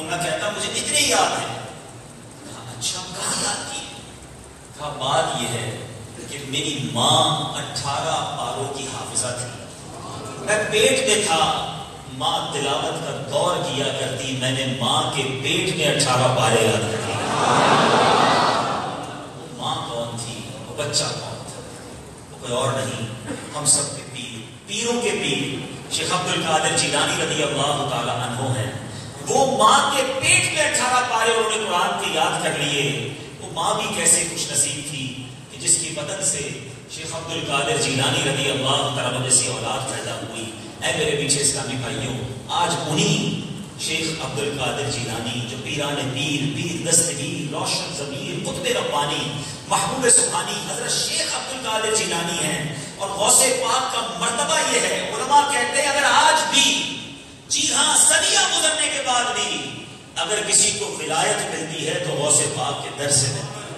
ورنہ کہتا مجھے اتنے یاد ہیں. کہا اچھا کہاں یاد کی؟ کہا بات یہ ہے کہ میری ماں 18 پاروں کی حافظہ تھی. میں پیٹ میں تھا، ماں تلاوت کا دور کیا کرتی، میں نے ماں کے پیٹ میں 18 پارے یاد کر لیے. ماں کون تھی؟ وہ بچہ کون تھا؟ وہ کوئی اور نہیں، ہم سب کے پیر، پیروں کے پیر شیخ عبد القادر جیلانی رضی اللہ تعالی عنہ ہیں. وہ ماں کے پیٹ میں 18 پارے انہوں نے قرآن کے یاد کر لیے. وہ ماں بھی کیسے خوش نصیب تھی کہ جس کی بدن سے شیخ عبد القادر جیلانی رضی اللہ تعالیٰ جیسی اولاد پیدا ہوئی. اے میرے پیچھے اسلامی بھائیوں، آج انہی شیخ عبد القادر جیلانی جو پیران پیر، پیر دستگیر، روشن ضمیر، قطب ربانی، محبوب سبحانی حضرت شیخ عبد القادر جیلانی ہیں. اور غوث پاک کا مرتبہ یہ ہے، علماء کہتے ہیں اگر آج بھی، جی ہاں صدیاں گزرنے کے بعد بھی اگر کسی کو ولایت ملتی ہے تو غوث پاک کے در سے ملتی ہے.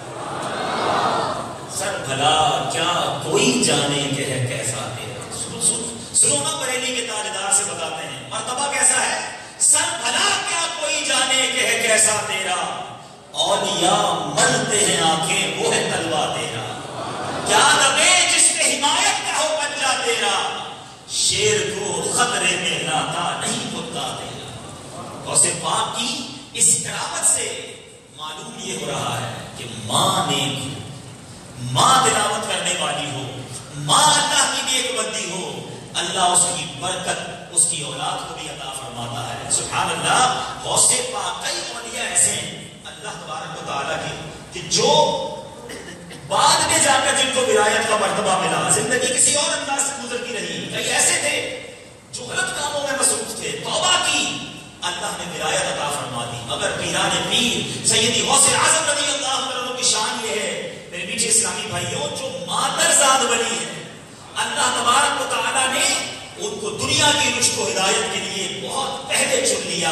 سر بھلا کیا کوئی جانے کہ ہے کیسا تیرا. سنو نا بریلی کے تاجدار سے بتاتے ہیں مرتبہ کیسا ہے. سر بھلا کیا کوئی جانے کہ ہے کیسا تیرا، اولیاء ملتے ہیں آنکھیں وہ ہے تلوا تیرا. کیا دبے جس پہ حمایت کا ہو پنجا تیرا، شیر کو خطرے میں لاتا نہیں کتا تیرا. غوث پاک کی اس کرامت سے معلوم یہ ہو رہا ہے کہ ماں نیک ہو، ماں تلاوت کرنے والی ہو، ماں اللہ کی نیک بندی ہو، اللہ اس کی برکت اس کی اولاد کو بھی عطا فرماتا ہے. سبحان اللہ. غوث پاک کئی اولیاء ایسے ہیں اللہ تبارک و تعالیٰ کے کہ جو بعد میں جا کر جن کو ولایت کا مرتبہ ملا، زندگی کسی اور انداز سے گزرتی رہی. کئی ایسے تھے جو غلط کاموں میں مصروف تھے، توبہ کی، اللہ نے ولایت عطا فرما دی. مگر پیران پیر سیدی غوث اعظم رضی اللہ عنہ کی شان یہ ہے میرے پیچھے اسلامی بھائیوں، جو مادر زاد ولی ہے، اللہ تبارک و تعالیٰ نے ان کو دنیا کی رشد و ہدایت کے لیے بہت پہلے چن لیا.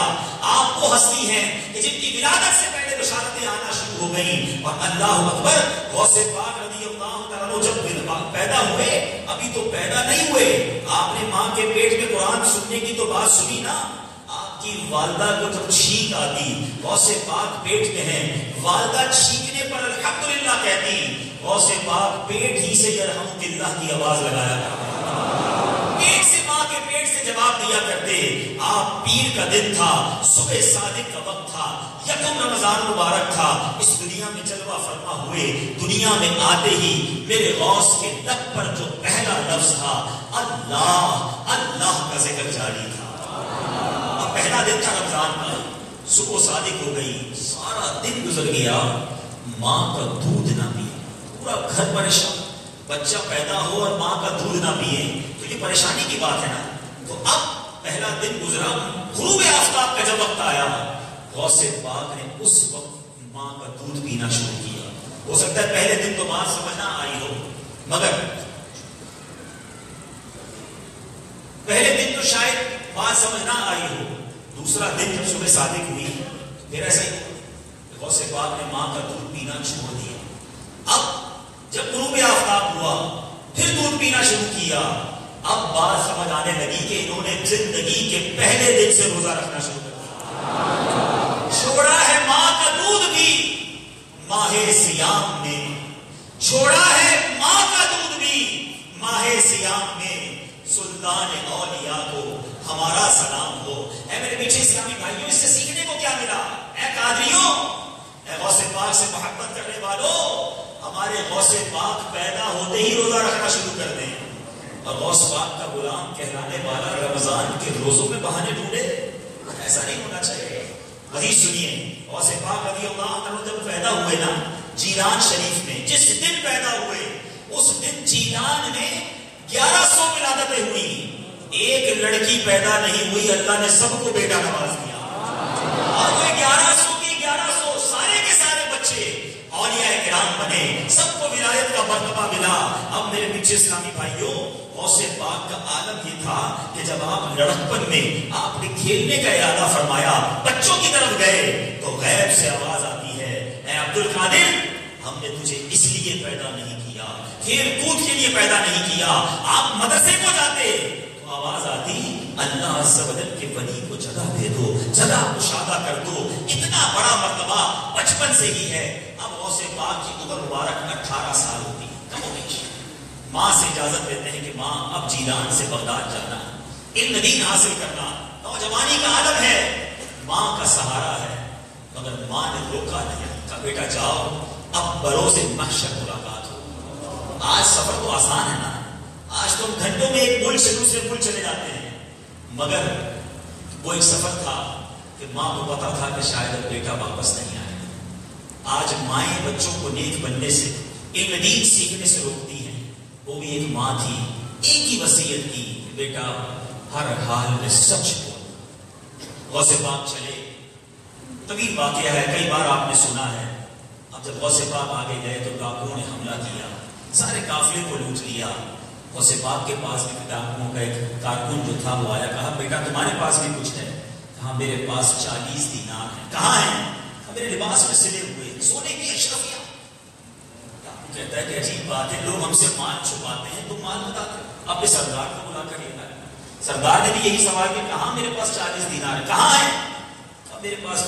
آپ وہ ہستی ہیں کہ جن کی ولادت سے پہلے بشارتیں آنا شروع ہو گئیں. اور اللہ اکبر، غوث پاک رضی اللہ تعالیٰ جب پیدا ہوئے، ابھی تو پیدا نہیں ہوئے، آپ نے ماں کے پیٹ میں قرآن سننے کی تو بات سنی نا. آپ کی والدہ کو جب چھینک آتی، غوث پاک پیٹ میں ہیں، والدہ چھینکنے پر الحمدللہ کہتی، غوث پاک پیٹ ہی سے یرحمکاللہ کی آواز لگایا کرتے، پیٹ سے، ماں کے پیٹ سے جواب دیا کرتے. آپ پیر کا دن تھا، صبح صادق کا وقت تھا، یکم رمضان مبارک تھا، اس دنیا میں جلوہ فرما ہوئے. دنیا میں آتے ہی میرے غوث کے لب پر جو پہلا لفظ تھا اللہ، اللہ کا ذکر جاری تھا. اور پہلا دن تھا رمضان کا، صبح صادق ہو گئی، سارا دن گزر گیا، ماں کا دودھ نہ پیا، پورا گھر پریشان. بچہ پیدا ہو اور ماں کا دودھ نہ پیے تو یہ پریشانی کی بات ہے نا. تو اب پہلا دن گزرا، غروب آفتاب کا جب وقت آیا، غوث پاک نے اس وقت ماں کا دودھ پینا شروع کیا. ہو سکتا ہے پہلے دن تو بات سمجھ نہ آئی ہو، مگر پہلے دن تو شاید بات سمجھ نہ آئی ہو. دوسرا دن جب صبح صادق ہوئی پھر ایسا ہی غوث پاک نے ماں کا دودھ پینا چھوڑ دیا. اب جب غروب آفتاب ہوا پھر دودھ پینا شروع کیا. اب بات سمجھ آنے لگی کہ انہوں نے زندگی کے پہلے دن سے روزہ رکھنا شروع کر دیا. چھوڑا ہے ماں کا دودھ بھی ماہ سیام میں، چھوڑا ہے ماں کا دودھ بھی ماہ سیام میں. سلطان اولیاء کو ہمارا سلام ہو. اے میرے پیچھے اسلامی بھائیوں، اس سے سیکھنے کو کیا ملا؟ اے قادریوں، اے غوث پاک سے محبت کرنے والوں، ہمارے غوث پاک پیدا ہوتے ہی روزہ رکھنا شروع کر دیں. اور غوث پاک کا غلام کہلانے والا رمضان کے روزوں میں بہانے ڈھونڈے، ایسا نہیں ہونا چاہیے. وہی سنیے، غوث پاک رضی اللہ عنہ جب پیدا ہوئے نا جیلان شریف میں، جس دن پیدا ہوئے اس دن جیلان میں 1100 ولادتیں ہوئی. ایک لڑکی پیدا نہیں ہوئی، اللہ نے سب کو بیٹا نواز دیا. اور وہ 1100 کے 1100 سارے کے سارے بچے اولیاء کرام بنے، سب کو ولایت کا مرتبہ ملا. اب میرے پیچھے اسلامی بھائیوں، غوث پاک کا عالم یہ تھا کہ جب آپ لڑکپن میں آپ نے کھیلنے کا ارادہ فرمایا، بچوں کی طرف گئے تو غیب سے آواز آتی ہے، اے عبد القادر، ہم نے تجھے اس لیے پیدا نہیں کیا، کھیل کود کے لیے پیدا نہیں کیا. آپ مدرسے کو جاتے تو آواز آتی، اللہ عز و جل کے ولی کو جگہ دے دو، جگہ کشادہ کر دو. اتنا بڑا مرتبہ بچپن سے ہی ہے. اب غوث پاک کی عمر مبارک 18 سال ہوتی ہے. ماں سے اجازت دیتے ہیں کہ ماں اب جیلان سے بغداد جانا، علم دین حاصل کرنا، نوجوانی کا عالم ہے، ماں کا سہارا ہے. مگر ماں نے روکا نہیں، کہا بیٹا جاؤ، اب بروز محشر ملاقات ہو. آج سفر تو آسان ہے نا، آج تم گھنٹوں میں ایک ملک سے دوسرے ملک چلے جاتے ہیں، مگر وہ ایک سفر تھا کہ ماں کو پتا تھا کہ شاید اب بیٹا واپس نہیں آئے. آج مائیں بچوں کو نیک بننے سے، علم دین سیکھنے سے روکتی ہیں. وہ بھی ایک ماں تھی، ایک ہی وصیت کی کہ بیٹا ہر حال میں سچ بول. غوث پاک چلے. طویل واقعہ ہے، کئی بار آپ نے سنا ہے. اب جب غوث پاک آگے گئے تو ڈاکوؤں نے حملہ کیا، سارے قافلے کو لوٹ لیا. غوث پاک کے پاس بھی ڈاکوؤں کا ایک کارکن جو تھا وہ آیا، کہا بیٹا تمہارے پاس بھی کچھ ہے؟ کہا میرے پاس 40 دینار ہیں. کہاں ہیں؟ میرے لباس میں سلے ہوئے سونے کی اشرفیاں. کہتا ہے کہ عجیب بات ہے، لوگ ہم سے مال چھپاتے ہیں، تم مال بتاتے ہو. اپنے سردار کو بلا کر لیتا ہے. سردار نے بھی یہی سوال کیا، کہاں میرے پاس 40 دینار ہے؟ کہاں ہے؟ میرے پاس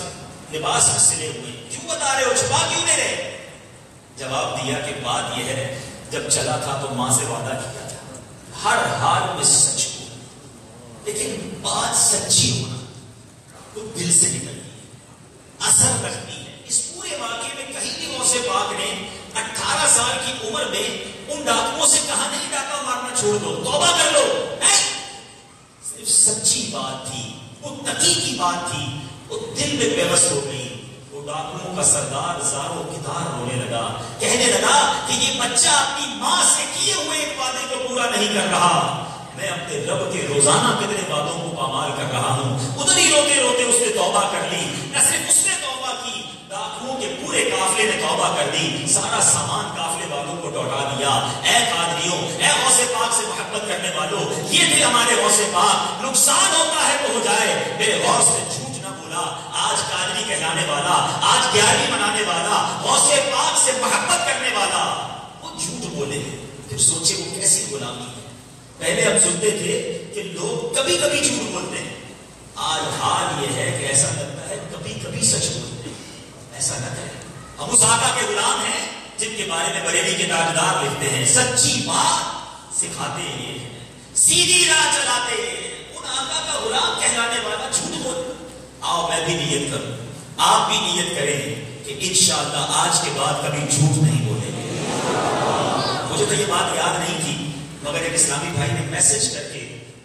لباس میں سلے ہوئے. کیوں بتا رہے ہو؟ چھپا کیوں نہیں رہے؟ جواب دیا کہ بات یہ ہے، جب چلا تھا تو ماں سے وعدہ کیا تھا ہر حال میں سچ کو، لیکن بات سچی ہونا تو دل سے نکلتی ہے، اثر رکھتی ہے. اس پورے واقعے میں کہیں بھی غوث پاک نے 18 سال کی عمر میں ان ڈاکوؤں سے کہا نہیں ڈاکہ مارنا چھوڑ دو، توبہ کر لو. نہیں، صرف سچی بات تھی، وہ تقی کی بات تھی. وہ دل میں پیوست ہو گئی. وہ ڈاکوؤں کا سردار زارو کتار رونے لگا، کہنے لگا کہ یہ بچہ اپنی ماں سے کیے ہوئے ایک وعدے کو پورا نہیں کر رہا. میں اپنے رب کے روزانہ کتنے وعدوں کو پامال کر رہا ہوں. ادھر ہی روتے روتے اس نے توبہ کر لی. نہ صرف اس نے توبہ کی، ڈاکوؤں کے پورے قافلے نے توبہ کر دی. سارا سامان قافلے والوں کو لوٹا دیا. اے قادریوں، اے غوث پاک سے محبت کرنے والوں، یہ تھے ہمارے غوث پاک. نقصان ہوتا ہے تو ہو جائے، میرے غوث نے جھوٹ نہ بولا. آج قادری کہلانے والا، آج 11ویں منانے والا، غوث پاک سے محبت کرنے والا، وہ جھوٹ بولے. پھر سوچے وہ کیسی غلامی ہے. پہلے ہم سنتے تھے کہ لوگ کبھی کبھی جھوٹ بولتے ہیں، آج حال یہ ہے کہ ایسا لگتا ہے کبھی کبھی سچ بولتے ہیں. ایسا نہ کریں. ہم اس آقا کے غلام ہیں جن کے بارے میں بریلی کے تاجدار لکھتے ہیں، سچی بات سکھاتے ہیں، سیدھی راہ چلاتے ہیں. ان آقا کا غلام کہلانے والا جھوٹ بولتا. آؤ میں بھی نیت کروں، آپ بھی نیت کریں کہ انشاءاللہ آج کے بعد کبھی جھوٹ نہیں بولیں گے. مجھے تو یہ بات یاد نہیں تھی، مگر ایک اسلامی بھائی نے میسج کر کے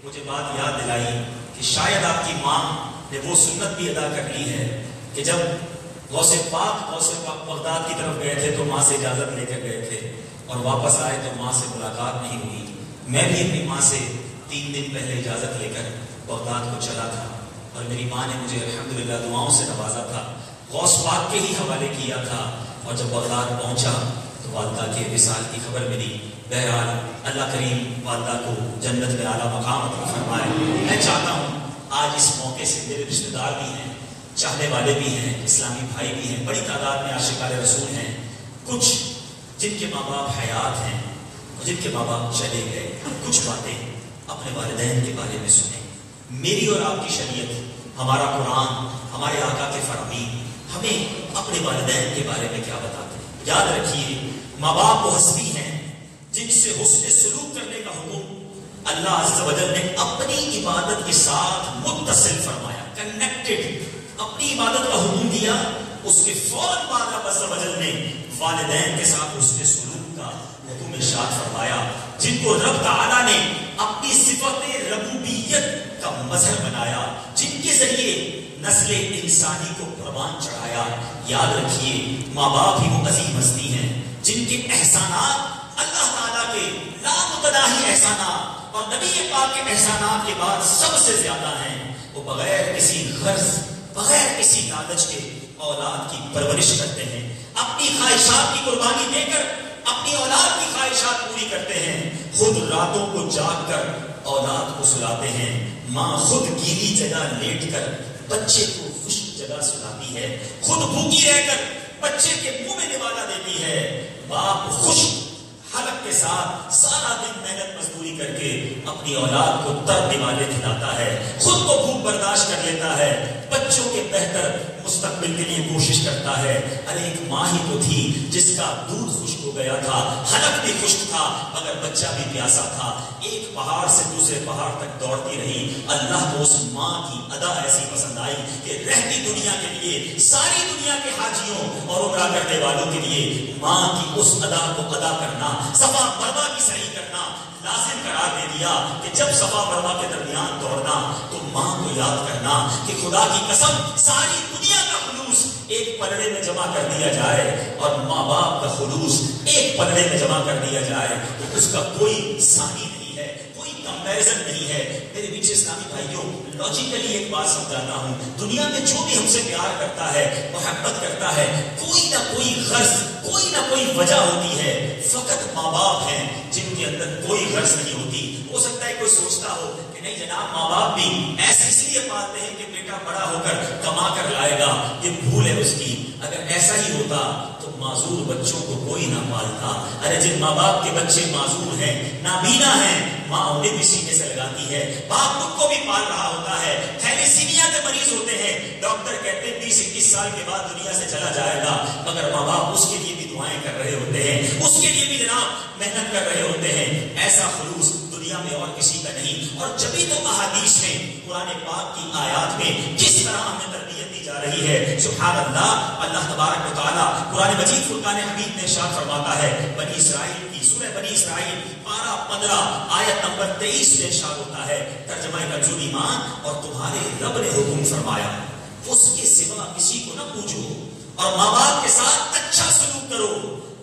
مجھے بات یاد دلائی کہ شاید آپ کی ماں نے وہ سنت بھی ادا کر لی ہے کہ جب غوث پاک بغداد کی طرف گئے تھے تو ماں سے اجازت لے کر گئے تھے اور واپس آئے تو ماں سے ملاقات نہیں ہوئی. میں بھی اپنی ماں سے 3 دن پہلے اجازت لے کر بغداد کو چلا تھا اور میری ماں نے مجھے الحمدللہ دعاؤں سے نوازا تھا، غوث پاک کے ہی حوالے کیا تھا. اور جب بغداد پہنچا تو والدہ کے وصال کی خبر ملی. بہرحال اللہ کریم والدہ کو جنت میں اعلیٰ مقام عطا فرمائے. میں چاہتا ہوں آج اس موقع سے میرے رشتہ دار بھی ہیں، چاہنے والے بھی ہیں، اسلامی بھائی بھی ہیں، بڑی تعداد میں عاشقان رسول ہیں، کچھ جن کے ماں باپ حیات ہیں، جن کے ماں باپ چلے گئے، کچھ باتیں اپنے والدین کے بارے میں سنیں. میری اور آپ کی شریعت، ہمارا قرآن، ہمارے آقا کے فرامین ہمیں اپنے والدین کے بارے میں کیا بتاتے ہیں. یاد رکھیے ماں باپ وہ ہستی ہیں جن سے حسن سلوک کرنے کا حکم اللہ عز و جل نے اپنی عبادت کے ساتھ متصل فرمایا، کنیکٹڈ. اپنی عبادت کا حکم دیا، اس کے فوراً بعد رب عز و جل نے والدین کے ساتھ حسن سلوک کا حکم ارشاد فرمایا، جن کو رب تعالیٰ نے اپنی صفت ربوبیت کا مظہر بنایا، جن کے ذریعے نسل انسانی کو پروان چڑھایا. یاد رکھیے ماں باپ ہی وہ عظیم ہستی ہیں جن کے احسانات اللہ تعالیٰ کے لامتناہی احسانات اور نبی پاک کے احسانات کے بعد سب سے زیادہ ہیں. وہ بغیر کسی غرض، بغیر کسی لالچ کے اولاد کی پرورش کرتے ہیں، اپنی خواہشات کی قربانی دے کر اپنی اولاد کی خواہشات پوری کرتے ہیں. خود راتوں کو جاگ کر اولاد کو سلاتے ہیں. ماں خود گیلی جگہ لیٹ کر بچے کو خشک جگہ سلاتی ہے، خود بھوکی رہ کر بچے کے منہ میں نوالا دیتی ہے. باپ خشک حلق کے ساتھ سارا دن محنت مزدوری کر کے اپنی اولاد کو تر نوالے کھلاتا ہے، خود کو بھوک برداشت کر لیتا ہے. بچوں کے بہتر مستقبل کے لیے کوشش کرتا ہے. ارے ایک ماں ہی تو تھی جس کا دودھ خشک ہو گیا تھا, حلق بھی خشک تھا, مگر بچہ بھی پیاسا تھا. ایک پہاڑ سے دوسرے پہاڑ تک دوڑتی رہی. اللہ کو اس ماں کی ادا ایسی پسند آئی کہ رہتی دنیا کے لیے, ساری دنیا کے حاجیوں اور عمرہ کرنے والوں کے لیے ماں کی اس ادا کو ادا کرنا, صفا مروا کی سعی کرنا لازم قرار دے دیا کہ جب صفا مروا کے درمیان دوڑنا تو ماں کو یاد کرنا کہ خدا کی قسم ساری دنیا کا خلوص ایک پلڑے میں جمع کر دیا جائے اور ماں باپ کا خلوص ایک پلڑے میں جمع کر دیا جائے تو اس کا کوئی ثانی نہیں ہے, کوئی کمپیریزن نہیں ہے. میرے پیچھے اسلامی بھائیوں, لاجیکلی ایک بات سمجھاتا ہوں, دنیا میں جو بھی ہم سے پیار کرتا ہے, محبت کرتا ہے, کوئی نہ کوئی غرض, کوئی نہ کوئی وجہ ہوتی ہے. فقط ماں باپ ہیں جن کے اندر کوئی غرض نہیں ہوتی. ہو سکتا ہے کوئی سوچتا ہو کہ نہیں جناب, ماں باپ بھی ایسے اس لیے پالتے ہیں کہ بیٹا بڑا ہو کر کما کر لائے گا, یہ بھول ہے اس کی. اگر ایسا ہی ہوتا تو معذور بچوں کو کوئی نہ پالتا. ارے جن ماں باپ کے بچے معذور ہیں, نابینا ہیں, ماں انہیں بھی سینے سے لگاتی ہے, باپ ان کو بھی پال رہا ہوتا ہے. تھیلیسیمیا کے مریض ہوتے ہیں, ڈاکٹر کہتے ہیں 20-21 سال کے بعد دنیا سے چلا جائے گا, مگر ماں باپ اس کے لیے بھی دعائیں کر رہے ہوتے ہیں, اس کے لیے بھی جناب محنت کر رہے ہوتے ہیں. ایسا خلوص دنیا میں اور کسی کا نہیں. اور جبھی تو احادیث میں, قرآن پاک کی آیات میں کس طرح ہمیں تربیت دی جا رہی ہے. سبحان اللہ. اللہ تبارک و تعالیٰ قرآن مجید فرقان حمید میں ارشاد فرماتا ہے, بنی اسرائیل کی سورہ بنی اسرائیل پارہ 15 آیت نمبر 23 میں ارشاد ہوتا ہے, ترجمہ کنزول ایمان, اور تمہارے رب نے حکم فرمایا اس کے سوا کسی کو نہ پوچھو اور ماں باپ کے ساتھ اچھا سلوک کرو.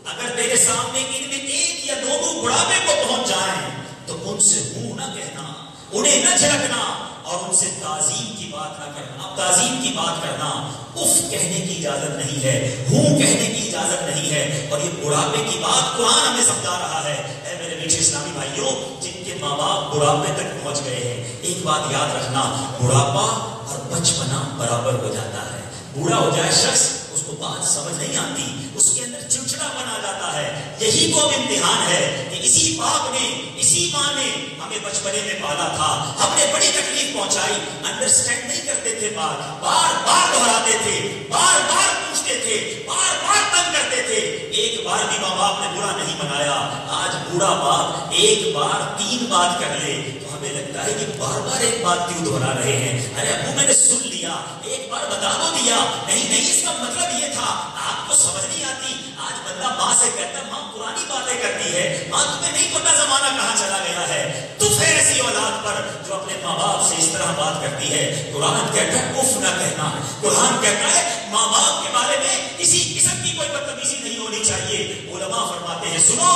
اگر تیرے سامنے ان میں ایک یا دونوں بڑھاپے کو پہنچ جائیں تو ان سے منہ نہ کہنا, انہیں نہ جھڑکنا اور ان سے تعظیم کی بات نہ کرنا. تعظیم کی بات کرنا, اف کہنے کی اجازت نہیں ہے, ہوں کہنے کی اجازت نہیں ہے. اور یہ بڑھاپے کی بات قرآن ہمیں سمجھا رہا ہے. اے میرے میٹھے اسلامی بھائیوں, جن کے ماں باپ بڑھاپے تک پہنچ گئے ہیں, ایک بات یاد رکھنا, بڑھاپا اور بچپنا برابر ہو جاتا ہے. بوڑھا ہو جائے شخص, اس کو بات سمجھ نہیں آتی, اس کے اندر چڑچڑا بنا جاتا ہے. یہی تو اب امتحان ہے کہ اسی باپ نے, اسی ماں نے ہمیں بچپنے میں پالا تھا, ہم نے بڑی تکلیف پہنچائی, انڈرسٹینڈ نہیں کرتے تھے, بات بار بار دہراتے تھے, بار بار پوچھتے تھے, بار بار تنگ کرتے تھے. ایک بار بھی ماں باپ نے برا نہیں بنایا. آج بوڑھا باپ ایک بار 3 بات کر لے تو ہمیں لگتا ہے کہ بار بار ایک بات کیوں دہرا رہے ہیں. ارے ابو میں نے سن لیا, ایک بار بتا دو دیا, نہیں اس کا مطلب یہ تھا, آپ کو سمجھ نہیں آتی. آج بندہ ماں سے کہتا ہے, ماں پرانی باتیں کرتی ہے, ماں تمہیں نہیں پتا زمانہ کہاں چلا گیا ہے. تف ہے ایسی اولاد پر جو اپنے ماں باپ سے اس طرح بات کرتی ہے. قرآن کہتا ہے اف نہ کہنا. قرآن کہتا ہے ماں باپ کے بارے میں کسی قسم کی کوئی بدتمیزی نہیں ہونی چاہیے. علماء فرماتے ہیں, سنو,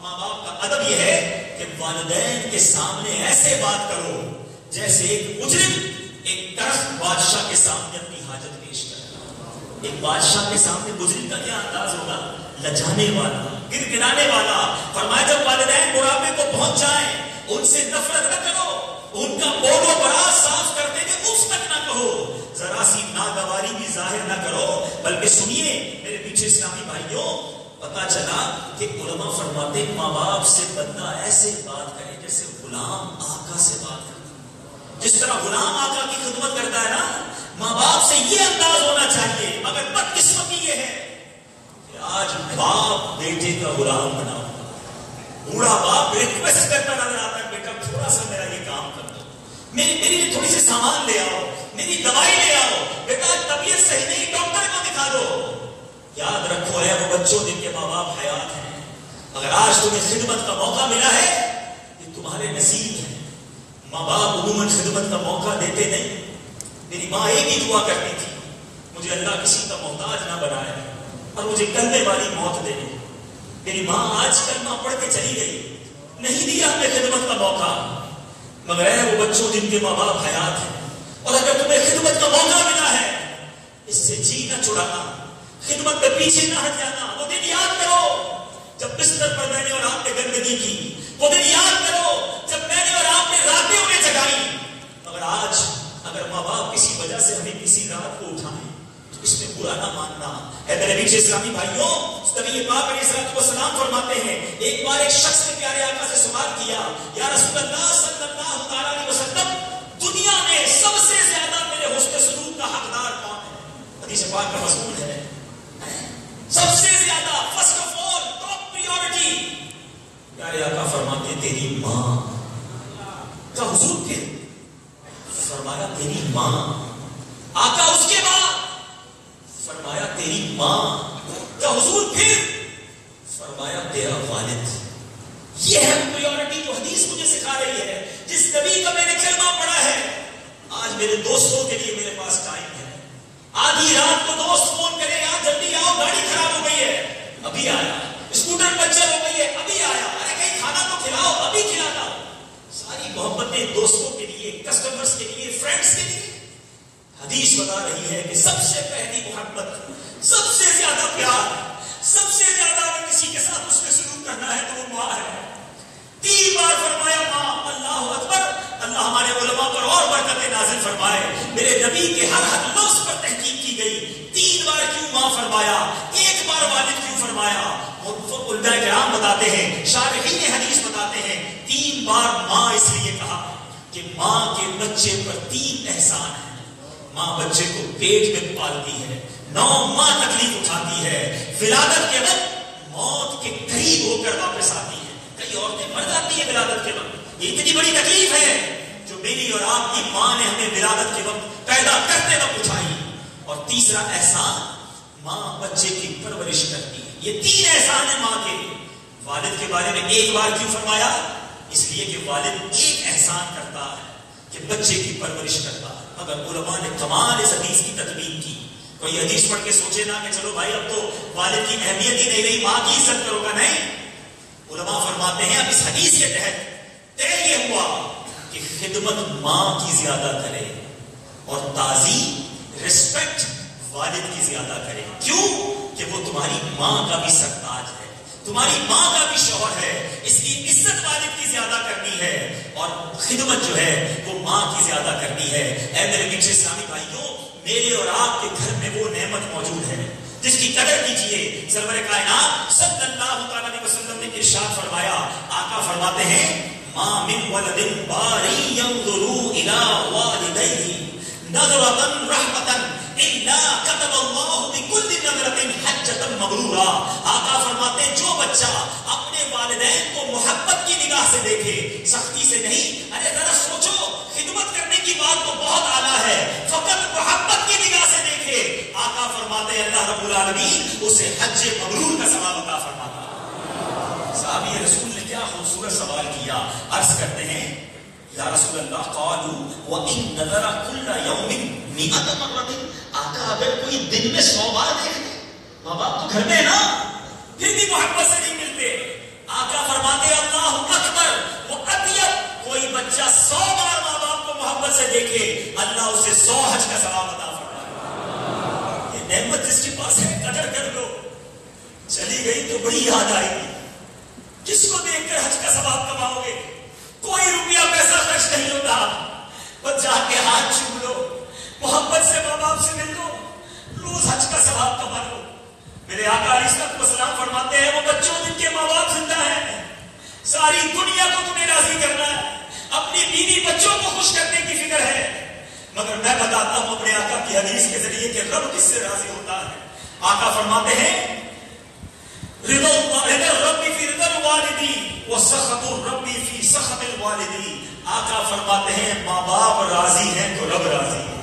ماں باپ کا ادب یہ ہے کہ والدین کے سامنے ایسے بات کرو جیسے ایک مجرم ایک طرف بادشاہ کے سامنے اپنی حاجت پیش کرتا. ایک بادشاہ کے سامنے مجرم کا کیا انداز ہوگا, لجانے والا, گر گرانے والا. فرمایا جب والدین بڑھاپے کو پہنچ جائیں, ان سے نفرت نہ کرو, ان کا بول و برا صاف کرتے ہوئے اس تک نہ کہو, ذرا سی ناگواری بھی ظاہر نہ کرو, بلکہ سنیے میرے پیچھے اسلامی بھائیوں, پتا چلا کہ علماء فرماتے ماں باپ سے بندہ ایسے بات کرے جیسے غلام آقا سے بات کرتا. جس طرح غلام آقا کی خدمت کرتا ہے نا, ماں باپ سے یہ انداز ہونا چاہیے. مگر بدقسمتی یہ ہے کہ آج باپ بیٹے کا غلام بنا ہوا. بوڑھا باپ ریکویسٹ کرتا نظر آتا ہے, بیٹا تھوڑا سا میرا یہ کام کر دو, میرے لیے تھوڑی سی سامان لے آؤ, میری دوائی لے آؤ, بیٹا طبیعت صحیح نہیں, ڈاکٹر کو دکھا دو. یاد رکھو ہے وہ بچوں جن کے ماں باپ حیات ہیں, اگر آج تمہیں خدمت کا موقع ملا ہے یہ تمہارے نصیب ہے. ماں باپ عموماً خدمت کا موقع دیتے نہیں. میری ماں ایک ہی دعا کرتی تھی, مجھے اللہ کسی کا محتاج نہ بنائے اور مجھے کلمے والی موت دے. میری ماں آج کلمہ پڑھ کے چلی گئی, نہیں دیا ہمیں خدمت کا موقع. مگر وہ بچوں جن کے ماں باپ حیات ہیں, اور اگر تمہیں خدمت کا موقع ملا ہے اس سے جی نہ چھڑانا, خدمت پہ پیچھے نہ ہٹ جانا. وہ دن یاد کرو جب بستر پر میں نے اور آپ نے گندگی کی, وہ دن یاد کرو جب میں نے اور آپ نے راتیں انہیں جگائی. مگر آج اگر ماں باپ کسی وجہ سے ہمیں کسی رات کو اٹھائیں تو اس میں برا نہ ماننا. اے میرے پیچھے اسلامی بھائیوں, نبی پاک علیہ الصلوۃ والسلام فرماتے ہیں, ایک بار ایک شخص نے پیارے آقا سے سوال کیا, یا رسول اللہ صلی اللہ علیہ وسلم, دنیا میں سب سے زیادہ میرے حسن سلوک کا حقدار کون ہے؟ حدیث پاک کا مضمون ہے سب سے زیادہ first of all top priority پیارے آقا فرماتے تیری ماں کا حضور پھر فرمایا تیری ماں آقا اس کے بعد فرمایا تیری ماں کا حضور پھر فرمایا تیرا والد. یہ ہے پریورٹی جو حدیث مجھے سکھا رہی ہے. جس نبی کا میں نے کلمہ پڑھا ہے آج میرے دوستوں کے لیے میرے پاس ٹائم ہے. آدھی رات کو دوست فون کرے یار جلدی آؤ گاڑی خراب ہو گئی ہے ابھی آیا, اسکوٹر پنچر ہو گئی ہے ابھی آیا, ارے کہیں کھانا تو کھلاؤ ابھی کھلانا. ساری محبتیں دوستوں کے لیے, کسٹمرز کے لیے, فرینڈز کے لیے. حدیث بتا رہی ہے کہ سب سے پہلی محبت, سب سے زیادہ پیار, سب سے زیادہ اگر کسی کے ساتھ اس نے سلوک کرنا ہے تو وہ ماں ہے. 3 بار فرمایا ماں. اللہ اکبر. اللہ ہمارے علماء پر اور برکتیں نازل فرمائے. میرے نبی کے ہر لفظ پر تحقیق کی گئی. 3 بار کیوں ماں فرمایا, 1 بار والد کیوں فرمایا؟ علماء کرام بتاتے ہیں, شارحین حدیث بتاتے ہیں 3 بار ماں اس لیے کہا کہ ماں کے بچے پر 3 احسان ہیں. ماں بچے کو پیٹ میں پالتی ہے, 9 ماہ تکلیف اٹھاتی ہے, ولادت کے وقت موت کے قریب ہو کر واپس آتی ہے. کئی عورتیں مر جاتی ہیں ولادت کے وقت. یہ اتنی بڑی تکلیف ہے جو میری اور آپ کی ماں نے ہمیں ولادت کے وقت پیدا کرتے وقت اٹھائی. اور تیسرا احسان, ماں بچے کی پرورش کرتی ہے. یہ 3 احسان ہیں ماں کے. والد کے بارے میں 1 بار کیوں فرمایا؟ اس لیے کہ والد ایک احسان کرتا ہے کہ بچے کی پرورش کرتا ہے. مگر علماء نے کمال اس حدیث کی تطبیق کی. کوئی حدیث پڑھ کے سوچے نا کہ چلو بھائی اب تو والد کی اہمیت ہی نہیں رہی, ماں کی عزت کرو گا. نہیں, علماء فرماتے ہیں اب اس حدیث کے تحت طے یہ ہوا کہ خدمت ماں کی زیادہ کرے اور تعظیم, رسپیکٹ والد کی زیادہ کرے. کیوں کہ وہ تمہاری ماں کا بھی سرتاج ہے, تمہاری ماں کا بھی شوہر ہے. اس لیے عزت والد کی زیادہ کرنی ہے اور خدمت جو ہے وہ ماں کی زیادہ کرنی ہے. اے میرے میٹھے اسلامی بھائیوں, میرے اور آپ کے گھر میں وہ نعمت موجود ہے جس کی قدر کیجیے. سرور کائنات صلی اللہ علیہ وسلم نے ارشاد فرمایا, آقا فرماتے ہیں ما من ولد باری ينظر الى والديه نظرة رحمة الا كتب الله بكل نظرة حجة مبرورا. آقا فرماتے ہیں جو بچہ اپنے والدین کو محبت کی نگاح سے دیکھے, سختی سے نہیں. ارے ذرا سوچو, خدمت کرنے کی بات تو بہت اعلیٰ ہے, فقط محبت کی نگاہ سے دیکھے. آقا فرماتے ہیں اللہ رب العالمین اسے حج مبرور کا ثواب عطا فرماتا. صحابی رسول نے کیا خوبصورت سوال کیا. عرض کرتے ہیں یا رسول اللہ قالوا وان نظر كل يوم 100 مرة. آقا اگر کوئی دن میں 100 بار دیکھ لے, ماں باپ تو گھر میں نا, پھر بھی محبت سے نہیں ملتے. آقا فرماتے اللہ اکبر وہ اطیب, کوئی بچہ 100 بار ماں باپ کو محبت سے دیکھے اللہ اسے 100 حج کا ثواب عطا فرمائے. یہ نعمت جس کے پاس ہے قدر کر لو. چلی گئی تو بڑی یاد آئے گی. جس کو دیکھ کر حج کا ثواب کماؤ گے. کوئی روپیہ پیسہ خرچ نہیں ہوتا, بس جا کے ہاتھ چوم لو, محبت سے ماں باپ سے مل لو, روز حج کا ثواب کما لو. میرے آقا علیہ الصلوۃ والسلام فرماتے ہیں وہ بچوں جن کے ماں باپ زندہ ہیں, ساری دنیا کو تمہیں راضی کرنا ہے, اپنی بیوی بچوں کو خوش کرنے کی فکر ہے. مگر میں بتاتا ہوں اپنے آقا کی حدیث کے ذریعے کہ رب کس سے راضی ہوتا ہے. آقا فرماتے ہیں رضا الرب فی رضا الوالدی وسخط الرب فی سخط الوالدی. آقا فرماتے ہیں ماں باپ راضی ہیں تو رب راضی ہے,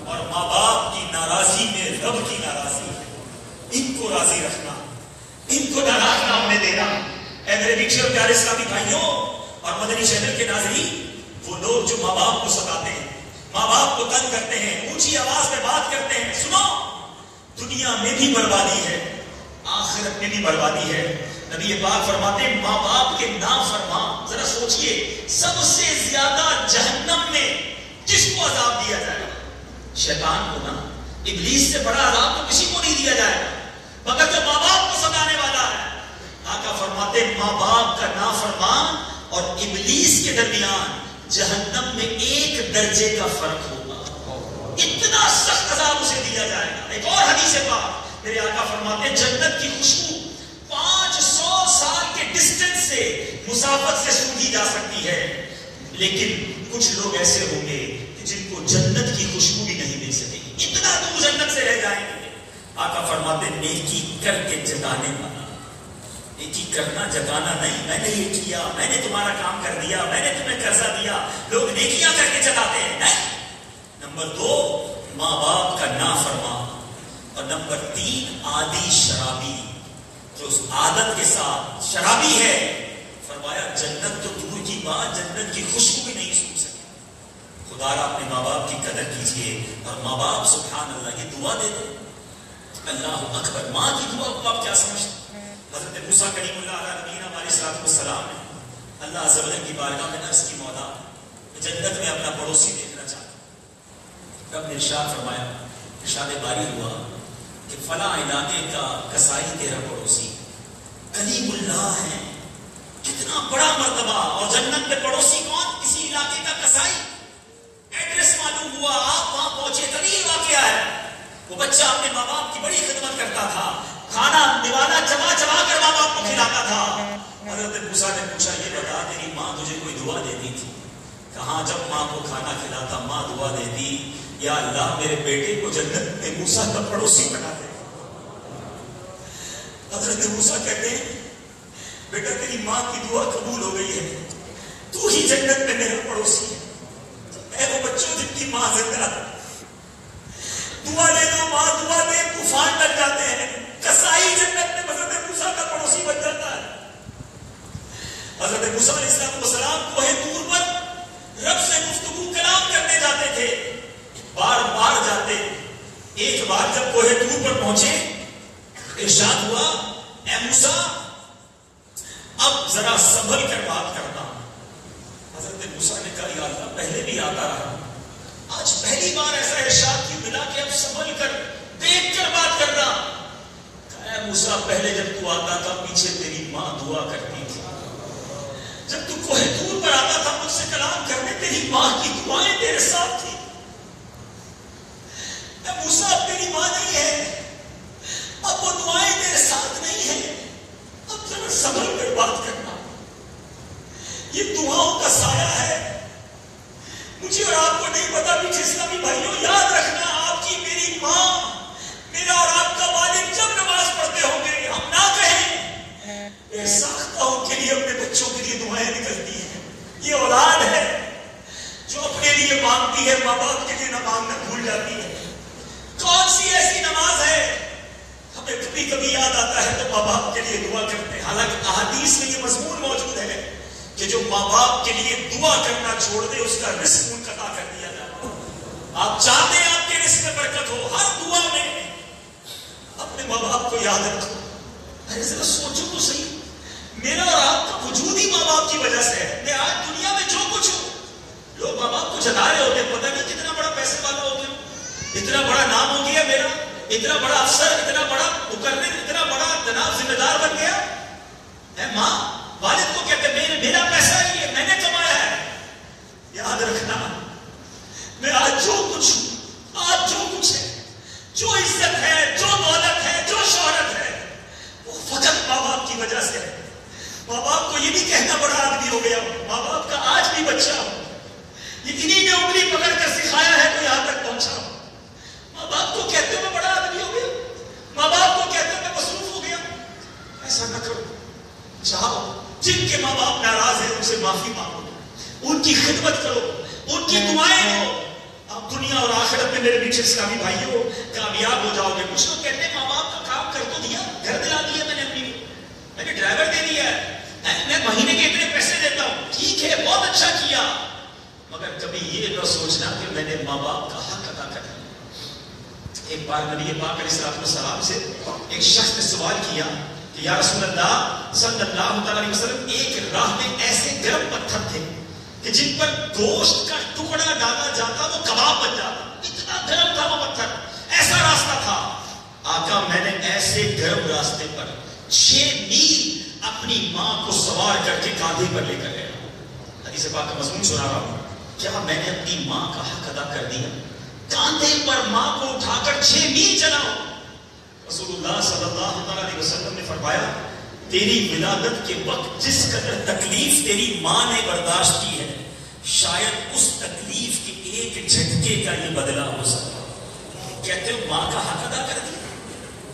اور ماں باپ کی ناراضی میں رب کی ناراضی ہے. ان کو راضی رکھنا, ان کو ناراض نہ ہونے دینا. اے میرے میٹھے اور پیارے اسلامی بھائیوں اور مدنی چینل کے ناظرین, وہ لوگ جو ماں باپ کو ستاتے ہیں, ماں باپ کو تنگ کرتے ہیں, اونچی آواز میں بات کرتے ہیں, سنو, دنیا میں بھی بربادی ہے, آخرت میں بھی بربادی ہے. نبی پاک فرماتے ہیں ماں باپ کے نافرمان, ذرا سوچئے سب سے زیادہ جہنم میں کس کو عذاب دیا جائے گا؟ شیطان کو نا. ابلیس سے بڑا عذاب تو کسی کو نہیں دیا جائے گا مگر جو ماں باپ کو ستانے والا ہے. آقا فرماتے ہیں ماں باپ کا نافرمان اور ابلیس کے درمیان جہنم میں 1 درجے کا فرق ہوگا. اتنا سخت عذاب اسے دیا جائے گا. ایک اور حدیث پاک میرے آقا فرماتے ہیں جنت کی خوشبو 500 سال کے ڈسٹینس سے, مسافت سے سونگھی جا سکتی ہے, لیکن کچھ لوگ ایسے ہوں گے کہ جن کو جنت کی خوشبو بھی نہیں مل سکے گی. اتنا تو وہ جنت سے رہ جائیں گے. آقا فرماتے نیکی کر کے جگانے والا, نیکی کرنا جگانا نہیں. میں نے یہ کیا, میں نے تمہارا کام کر دیا, میں نے تمہیں قرضہ دیا. لوگ نیکیاں کر کے جگاتے ہیں نہیں. نمبر 2 ماں باپ کا نافرمان. اور نمبر 3 عادی شرابی, جو اس عادت کے ساتھ شرابی ہے, فرمایا جنت تو دور کی بات, جنت کی خوشبو بھی نہیں سن سکے. خدا را اپنے ماں باپ کی قدر کیجئے. اور ماں باپ سبحان اللہ یہ دعا دے دے, اللہ اکبر. ماں کی دعا کو آپ کیا سمجھتے؟ حضرت موسیٰ کلیم اللہ علیہ نبینا علیہ السلام نے اللہ عز و جل کی بارگاہ میں عرض کی, مولا جنت میں اپنا پڑوسی دیکھنا چاہتا ہوں. رب نے ارشاد فرمایا, ارشاد باری ہوا کہ فلاں علاقے کا کسائی تیرا پڑوسی کلیم اللہ ہے. کتنا بڑا مرتبہ. اور جنت میں پڑوسی کون؟ کسی علاقے کا کسائی. ایڈریس معلوم ہوا, آپ وہاں پہنچے, طویل واقعہ ہے. وہ بچہ اپنے ماں باپ کی بڑی خدمت کرتا تھا, کھانا نوالا چبا چبا کر ماں باپ کو کھلاتا تھا. حضرت موسیٰ نے پوچھا یہ بتا تیری ماں تجھے کوئی دعا دیتی تھی؟ کہاں جب ماں کو کھانا کھلاتا ماں دعا دیتی, یا اللہ میرے بیٹے کو جنت میں موسیٰ کا پڑوسی بنا دے. حضرت موسیٰ کہتے ہیں بیٹا تیری ماں کی دعا قبول ہو گئی ہے, تو ہی جنت میں میرا پڑوسی ہے. اے وہ بچوں جن کی ماں زندہ ہے, دعا دے دو ماں دعا دے, طوفان لگ جاتے ہیں. کسائی جنت میں حضرت موسیٰ کا پڑوسی بن جاتا ہے. حضرت موسیٰ علیہ السلام کوہ طور پر رب سے گفتگو کلام کرنے جاتے تھے, بار بار جاتے. ایک بار جب کوہ طور پر پہنچے, ارشاد ہوا اے موسیٰ اب ذرا سنبھل کر بات کرنا. حضرت موسیٰ نے کہا یا اللہ پہلے بھی آتا رہا, آج پہلی بار ایسا ارشاد کیوں ملا کہ اب سنبھل کر دیکھ کر بات کرنا. اے موسیٰ پہلے جب تو آتا تھا پیچھے تیری ماں دعا کرتی تھی. جب تو کوہ طور پر آتا تھا مجھ سے کلام کرنے, تیری ماں کی دعائیں تیرے ساتھ تھی. اے موسیٰ اب تیری ماں نہیں ہے, اب وہ دعائیں تیرے ساتھ نہیں ہیں, اب ذرا سنبھل کر بات کرنا. یہ دعاؤں کا سایہ ہے. مجھے اور آپ کو نہیں پتا پیچھے اسلامی بھائیوں, یاد رکھنا آپ کی میری ماں, میرا اور آپ کا والد جب نماز پڑھتے ہوں گے ہم نہ کہیں ساختہ ان کے لیے اپنے بچوں کے لیے دعائیں نکلتی ہیں. یہ اولاد ہے جو اپنے لیے مانگتی ہے, ماں باپ کے لیے نہ مانگنا بھول جاتی ہے. کون سی ایسی نماز ہے ہمیں کبھی کبھی یاد آتا ہے تو ماں باپ کے لیے دعا کرتے ہیں. حالانکہ احادیث میں یہ مضمون موجود ہے کہ جو ماں باپ کے لیے دعا کرنا چھوڑ دے اس کا رزق منقطع کر دیا جائے. آپ چاہتے ہیں آپ کے رزق میں برکت ہو, ہر دعا میں اپنے ماں باپ کو یاد رکھو. ارے ذرا سوچو تو صحیح, میرا اور آپ کا وجود ہی ماں باپ کی وجہ سے ہے. میں آج دنیا میں جو کچھ ہوں, لوگ ماں باپ کو جتا رہے ہوتے ہیں, پتہ نہیں کتنا بڑا پیسے والا ہو گیا, اتنا بڑا نام ہو گیا میرا, اتنا بڑا افسر, اتنا بڑا مقرر, اتنا بڑا جناب ذمہ دار بن گیا. اے ماں والد کو کہتے میرا پیسہ ہی ہے, میں نے کمایا ہے. یاد رکھنا میں آج جو کچھ ہوں, آج جو کچھ ہے, جو عزت ہے, جو دولت ہے, جو شہرت ہے, وہ فقط ماں باپ کی وجہ سے ہے. ماں باپ کو یہ بھی کہنا بڑا آدمی ہو گیا, ماں باپ کا آج بھی بچہ ہو, یہ انہیں نے انگلی پکڑ کر سکھایا ہے تو یہاں تک پہنچا ہو. ماں باپ کو کہتے ہوئے بڑا آدمی ہو گیا, ماں باپ کو کہتے ہوئے مصروف ہو گیا. ایسا نہ کرو. چاہو جن کے ماں باپ ناراض ہیں ان سے معافی مانگو, ان کی خدمت کرو, ان کی دعائیں ہو. آپ دنیا اور آخرت میں میرے پیچھے اسلامی بھائیوں کامیاب ہو جاؤ گے. کچھ لوگ کہتے ہیں ماں باپ کا کام کر تو دیا, گھر دلا دیا میں نے اپنی, میں نے ڈرائیور دے دیا ہے, میں مہینے کے اتنے پیسے دیتا ہوں, ٹھیک ہے بہت اچھا کیا, مگر کبھی یہ نہ سوچنا کہ میں نے ماں باپ کا حق ادا کر دیا. ایک بار نبی پاک علیہ السلام سے ایک شخص نے سوال کیا کہ یا رسول اللہ صلی اللہ علیہ وسلم, ایک راہ میں ایسے گرم پتھر تھے کہ جن پر گوشت کا ٹکڑا ڈالا جاتا وہ کباب بن جاتا, اتنا گرم تھا وہ پتھر, ایسا راستہ تھا. آقا میں نے ایسے گرم راستے پر 6 میل اپنی ماں کو سوار کر کے کاندھے پر لے کر گیا. حدیث پاک کا مضمون سنا رہا ہوں, کیا میں نے اپنی ماں کا حق ادا کر دیا؟ کاندھے پر ماں کو اٹھا کر 6 میل چلا ہوں. رسول اللہ صلی اللہ علیہ وسلم نے فرمایا تیری ولادت کے وقت جس قدر تکلیف تیری ماں نے برداشت کی ہے, شاید اس تکلیف کے ایک جھٹکے کا یہ بدلہ ہو سکتا. کہتے ہو ماں کا حق ادا کر دیا.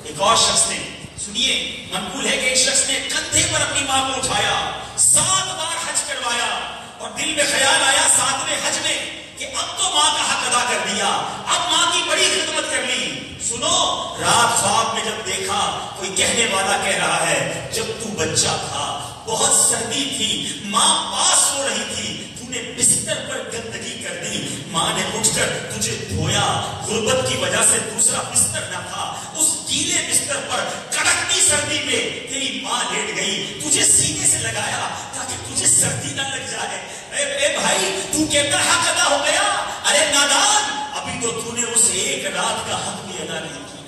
ایک اور شخص نے, سنیے, منقول ہے کہ ایک شخص نے کندھے پر اپنی ماں کو اٹھایا, 7 بار حج کروایا, اور دل میں خیال آیا 7ویں حج میں کہ اب تو ماں کا حق ادا کر دیا, اب ماں کی بڑی خدمت کر لی. سنو, رات خواب میں جب دیکھا کوئی کہنے والا کہہ رہا ہے جب تو بچہ تھا بہت سردی تھی, ماں پاس سو رہی تھی, تو نے بستر پر گندگی کر دی, ماں نے اٹھ کر تجھے دھویا, غربت کی وجہ سے دوسرا بستر نہ تھا, اس گیلے بستر پر کڑکتی سردی میں تیری ماں لیٹ گئی, تجھے سینے سے لگایا تاکہ تجھے سردی نہ لگ جائے. اے بھائی, تو کہتا حق ادا ہو گیا, ارے نادان, ابھی تو نے اس ایک رات کا حق بھی ادا نہیں کیا.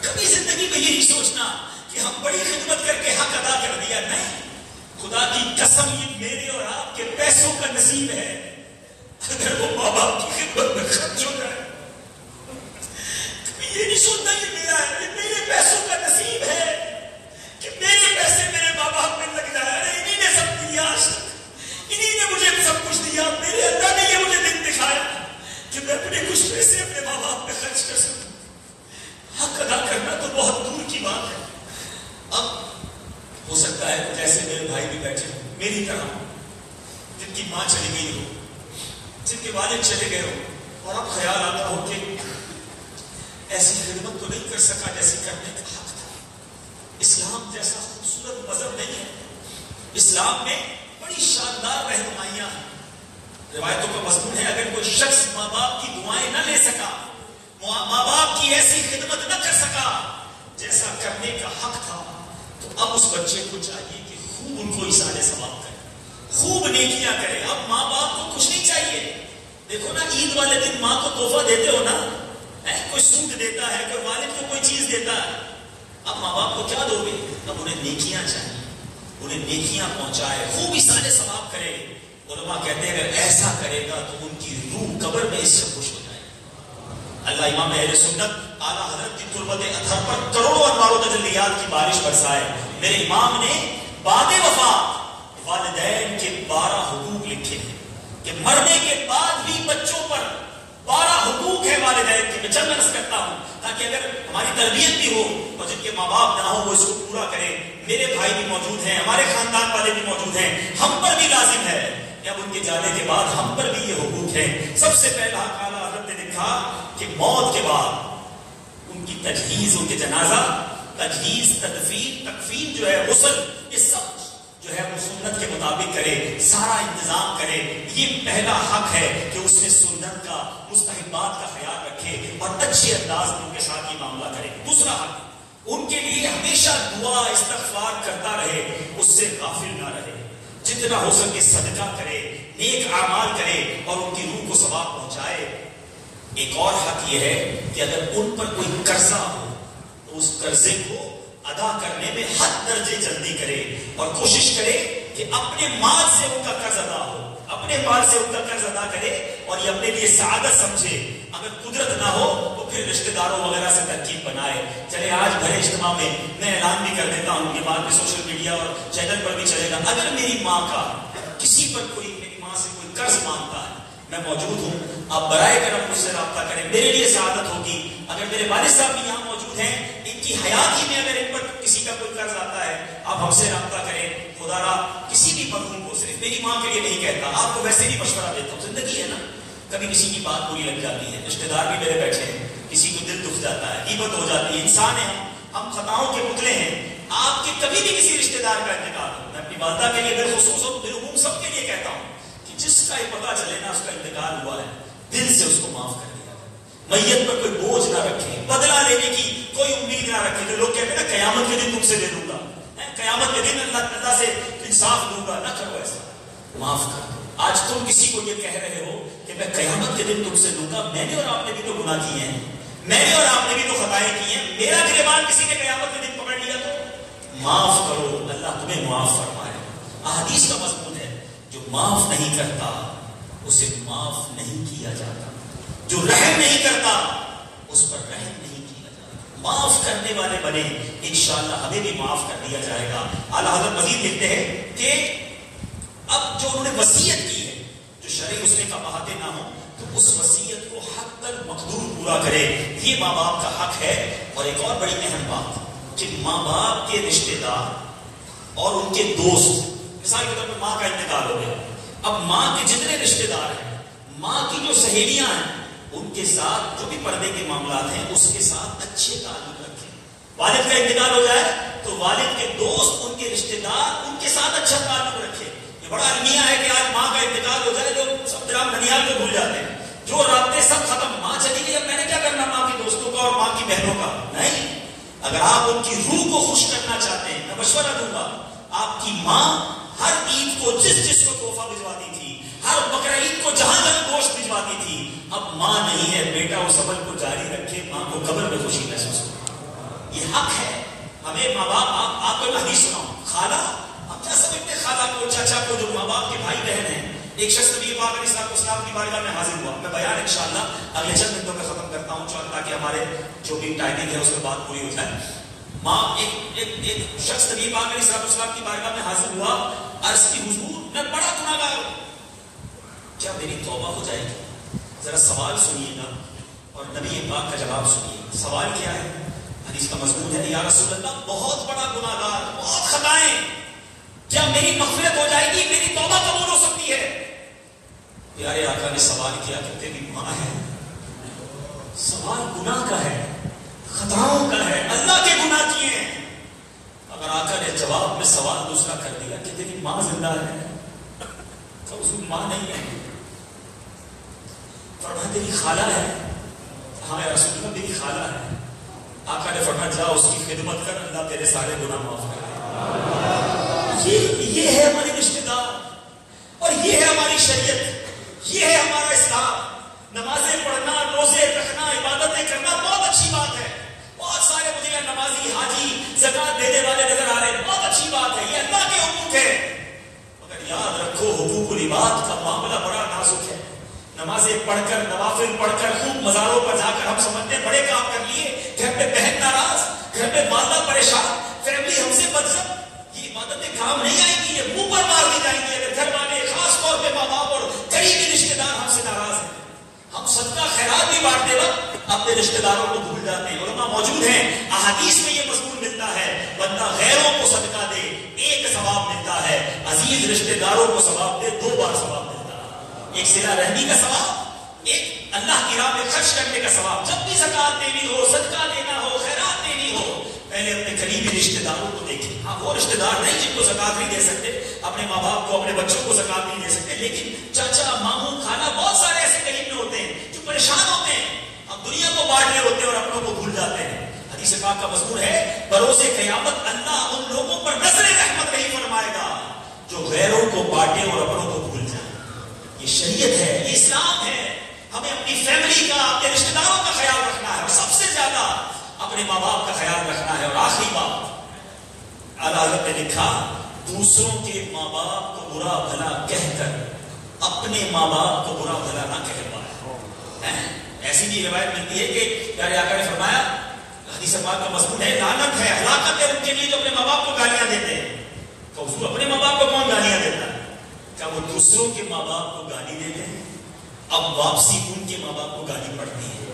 کبھی زندگی میں یہی سوچنا کہ ہم بڑی خدمت کر کے حق ادا کر دیا. نہیں, خدا کی قسم یہ میرے اور آپ کے پیسوں کا نصیب ہے. اگر وہ ماں باپ کی خدمت میں خرچ ہو جائے, کبھی یہ نہیں سوچنا یہ میرا ہے, یہ میرے پیسوں کا نصیب ہے کہ میرے پیسے میرے ماں باپ میں لگ جائے. ارے انہی نے سب دیا, انہی نے مجھے سب کچھ دیا, میرے اللہ نے یہ مجھے دن دکھایا کہ میں اپنے کچھ پیسے اپنے ماں باپ پہ خرچ کر سکوں. حق ادا کرنا تو بہت دور کی بات ہے. اب ہو سکتا ہے کچھ ایسے میرے بھائی بھی بیٹھے ہوں میری طرح, جن کی ماں چلی گئی ہو, جن کے والد چلے گئے ہو, اور اب خیال آتا ہو کہ ایسی خدمت تو نہیں کر سکا جیسی کرنے کا حق تھا. اسلام جیسا خوبصورت مذہب نہیں ہے. اسلام میں بڑی شاندار رہنمائیاں ہیں. روایتوں کا مضمون ہے اگر کوئی شخص ماں باپ کی دعائیں نہ لے سکا, ماں باپ کی ایسی خدمت نہ کر سکا جیسا کرنے کا حق تھا, تو اب اس بچے کو چاہیے کہ خوب ان کو ایثار ثواب کرے, خوب نیکیاں کرے. اب ماں باپ کو کچھ نہیں چاہیے. دیکھو نا, عید والے دن ماں کو تحفہ دیتے ہو نا, کوئی سوٹ دیتا ہے, کوئی والد کو کوئی چیز دیتا ہے. اب ماں باپ کو کیا دو گے؟ اب انہیں نیکیاں چاہیے, انہیں نیکیاں پہنچائے, خوب ایثار ثواب کرے. علماء کہتے ہیں اگر ایسا کرے گا تو ان کی روح قبر میں اس سے خوش ہو جائے گی. اللہ امام اہل سنت اعلیٰ حضرت کی تربت اطہر پر کروڑوں انوار و تجلیات کی بارش برسائے. میرے امام نے بعد وفات والدین کے 12 حقوق لکھے ہیں کہ مرنے کے بعد بھی بچوں پر 12 حقوق ہے والدین کے. میں چند عرض کرتا ہوں تاکہ اگر ہماری تربیت بھی ہو اور جن کے ماں باپ نہ ہو وہ اس کو پورا کریں. میرے بھائی بھی موجود ہیں, ہمارے خاندان والے بھی موجود ہیں, ہم پر بھی لازم ہے کہ اب ان کے جانے کے بعد ہم پر بھی یہ حقوق ہیں. سب سے پہلا اعلیٰ حضرت نے لکھا کہ موت کے بعد ان کی تجہیز, ان کے جنازہ, تجہیز, تدفین, تکفین جو ہے, غسل, یہ سب جو ہے وہ سنت کے مطابق کرے, سارا انتظام کرے. یہ پہلا حق ہے کہ اس میں سنت کا, مستحبات کا خیال رکھے اور اچھے انداز میں ان کے ساتھ یہ معاملہ کرے. دوسرا حق, ان کے لیے ہمیشہ دعا استغفار کرتا رہے, اس سے غافل نہ رہے, جتنا ہو سکے صدقہ کرے, نیک اعمال کرے اور ان کی روح کو ثواب پہنچائے. ایک اور حق یہ ہے کہ اگر ان پر کوئی قرضہ ہو تو اس قرضے کو ادا کرنے میں حد درجے جلدی کرے اور کوشش کرے کہ اپنے مال سے ان کا قرض ادا ہو, اپنے مال سے ان کا قرض ادا کرے اور یہ اپنے لیے سعادت سمجھے. اگر قدرت نہ ہو تو پھر رشتہ داروں وغیرہ سے ترکیب بنائے. چلے آج بھرے اجتماع میں اعلان بھی کر دیتا ہوں, یہ بات بھی سوشل میڈیا اور چینل پر بھی چلے گا. اگر میری ماں کا کسی پر کوئی, میری ماں سے کوئی قرض مانگتا ہے, میں موجود ہوں, آپ برائے کرم مجھ سے رابطہ کریں, میرے لیے سعادت ہوگی. اگر میرے والد صاحب بھی یہاں موجود ہیں, ان کی حیات ہی میں اگر ان پر کسی کا کوئی قرض آتا ہے, آپ ہم سے رابطہ کریں. خدا را کسی بھی مرحوم کو, صرف میری ماں کے لیے نہیں کہتا, آپ کو ویسے بھی مشورہ دیتا ہوں. زندگی ہے نا, کبھی کسی کی بات بری لگ جاتی ہے, رشتے دار بھی میرے بیٹھے ہیں, کسی کو دل دکھ جاتا ہے, غیبت ہو جاتی ہے, انسان ہے, ہم خطاؤں کے پتلے ہیں. آپ کے کبھی بھی کسی رشتے دار کا انتقال ہو, میں اپنی والدہ کے لیے بالخصوص اور بالعموم سب کے لیے کہتا ہوں کہ جس کا یہ پتہ چلے نا اس کا انتقال ہوا ہے, دل سے اس کو معاف کر دیا. میت پر کوئی بوجھ نہ رکھے, بدلہ لینے کی کوئی امید نہ رکھے. جو لوگ کہتے ہیں نا قیامت کے دن تم سے لے لوں گا, قیامت کے دن اللہ سے انصاف دوں گا, نہ کرو ایسا, معاف کر دو. آج تم کسی کو یہ کہہ رہے ہو کہ میں قیامت کے دن تم سے لوں گا, میں نے اور آپ نے بھی تو گناہ کیے ہیں, میں نے اور آپ نے بھی تو خطائیں کی ہیں, میرا گریبان کسی نے قیامت کے دن پکڑ لیا تو معاف کرو, اللہ تمہیں معاف فرمائے. احادیث کا مضمون ہے, جو معاف نہیں کرتا اسے معاف نہیں کیا جاتا, جو رحم نہیں کرتا اس پر رحم نہیں کیا جاتا. معاف کرنے والے بنے, انشاءاللہ ہمیں بھی معاف کر دیا جائے گا. اعلیٰ حضرت مزید لکھتے ہیں کہ اب جو انہوں نے وصیت کی ہے, جو شرعی اس میں کا بہاتے نہ ہو, تو اس وصیت کو حق المقدور پورا کرے، یہ ماں باپ کا حق ہے۔ اور ایک اور بڑی اہم بات کہ ماں باپ کے رشتے دار اور ان کے دوست، مثال کے طور پر ماں کا انتقال ہو گیا، اب ماں کے جتنے رشتے دار ہیں، ماں کی جو سہیلیاں ہیں، ان کے ساتھ جو بھی پردے کے معاملات ہیں اس کے ساتھ اچھے تعلق رکھیں۔ والد کا انتقال ہو جائے تو والد کے دوست، ان کے رشتے دار، ان کے ساتھ اچھا تعلق رکھے۔ یہ بڑا المیہ ہے کہ آج ماں کا انتقال ہو جائے لوگ سب درام ننیال کو بھول جاتے ہیں، جو رابطے سب ختم، ماں چلی گئی اب میں نے کیا کرنا ماں کے دوستوں کا اور ماں کی بہنوں کا۔ نہیں، اگر آپ ان کی روح کو خوش کرنا چاہتے ہیں، میں مشورہ دوں گا، آپ کی ماں ہر عید کو جس کو تحفہ بھجواتی تھی، ہر بقرعید کو جہاں گوشت بھجواتی تھی، اب ماں نہیں ہے، بیٹا اس عمل کو جاری رکھے، ماں کو قبر میں خوشی محسوس ہو۔ یہ حق ہے ہمیں ماں باپ۔ آپ کو حدیث سناؤں، خالہ، آپ کیا سمجھتے خالہ کو، چاچا کو، جو ماں باپ کے بھائی بہن ہیں۔ ایک شخص نبی پاک علیہ السلام کی بارگاہ میں حاضر ہوا، میں بیان انشاءاللہ اگلے چند منٹوں میں ختم کرتا ہوں تاکہ ہمارے جو بھی ٹائمنگ ہے اس میں بات پوری ہو جائے۔ ماں ایک شخص نبی پاک علیہ السلام کی بارگاہ میں حاضر ہوا، عرض کی حضور میں بڑا گناہگار ہوں، کیا میری توبہ ہو جائے گی؟ ذرا سوال سنیے گا اور نبی پاک کا جواب سنیے۔ سوال کیا ہے؟ حدیث کا مضمون ہے، یا رسول اللہ بہت بڑا گناہگار، بہت خطائیں، کیا میری مغفرت ہو جائے گی، میری توبہ قبول ہو سکتی ہے؟ پیارے آقا نے سوال کیا کہ تیری ماں ہے، سوال گناہ کا ہے، خطاؤں کا ہے، اللہ کے گناہ کیے ہیں۔ اگر آقا نے جواب میں سوال دوسرا کر دیا کہ تیری ماں زندہ ہے، تو اس کی ماں نہیں ہے، فرمایا تیری خالہ ہے، ہاں یا رسول اللہ میری خالہ ہے۔ آقا نے فرمایا جا اس کی خدمت کر، اللہ تیرے سارے گناہ معاف کر دے۔ یہ ہے ہمارے رشتے دار اور یہ ہے ہماری شریعت، یہ ہے ہمارا اسلام۔ نمازیں پڑھنا، روزے رکھنا، عبادتیں کرنا بہت اچھی بات ہے، بہت سارے مجھے نمازی، حاجی، زکات دینے والے نظر آ رہے ہیں، بہت اچھی بات ہے، یہ اللہ کے حقوق ہے، مگر یاد رکھو حقوق العباد کا معاملہ بڑا نازک ہے۔ نمازیں پڑھ کر، نوافل پڑھ کر، خوب مزاروں پر جا کر ہم سمجھتے ہیں بڑے کام کر لیے، گھر میں بہن ناراض، گھر میں والدہ پریشان، فیملی ہم سے بدزن، یہ عبادتیں کام نہیں آئیں گی، یہ منہ پر مار دی جائیں گی اگر گھر والے، خاص طور پہ ماں باپ اور قریبی رشتے دار ہم سے ناراض ہیں۔ ہم صدقہ خیرات بھی بانٹتے وقت اپنے رشتے داروں کو بھول جاتے ہیں۔ علماء موجود ہیں، احادیث میں یہ مضمون ملتا ہے، بندہ غیروں کو صدقہ دے ایک ثواب ملتا ہے، عزیز رشتے داروں کو ثواب دے 2 بار ثواب ملتا ہے، ایک صلہ رحمی کا ثواب، ایک اللہ کی راہ میں خرچ کرنے کا ثواب۔ جب بھی زکات دینی ہو، صدقہ دینا ہو، خیرات دینی ہو، پہلے اپنے قریبی رشتے داروں کو دیکھیں۔ ہاں وہ رشتے دار نہیں جن کو زکات نہیں دے سکتے، اپنے ماں باپ کو، اپنے بچوں کو زکات نہیں دے سکتے، لیکن چاچا، ماموں، خالہ، بہت سارے ایسے قریب میں ہوتے ہیں جو پریشان ہوتے ہیں، ہم دنیا کو بانٹنے ہوتے ہیں اور اپنوں کو بھول جاتے ہیں۔ حدیث پاک کا مضمون ہے، بروز قیامت اللہ ان لوگوں پر نظر رحمت نہیں فرمائے گا جو غیروں کو بانٹے اور اپنوں کو بھول جائیں۔ یہ شریعت ہے، یہ اسلام ہے، ہمیں اپنی فیملی کا، اپنے رشتے داروں کا خیال رکھنا ہے اور سب سے زیادہ اپنے ماں باپ کا خیال رکھنا ہے۔ اور آخری بات، اعلیٰ حضرت نے لکھا، دوسروں کے ماں باپ کو برا بھلا کہہ کر اپنے ماں باپ کو برا بھلا نہ کہہ پائے۔ ایسی بھی روایت ملتی ہے کہ پیارے آقا نے فرمایا، حدیث پاک کا مضمون ہے، لعنت ہے، ہلاکت ہے ان کے لیے جو اپنے ماں باپ کو گالیاں دیتے ہیں۔ تو حضور اپنے ماں باپ کو کون گالیاں دیتا ہے؟ کیا وہ دوسروں کے ماں باپ کو گالی دیتے ہیں؟ اب واپسی ان کے ماں باپ کو گالی پڑتی ہے۔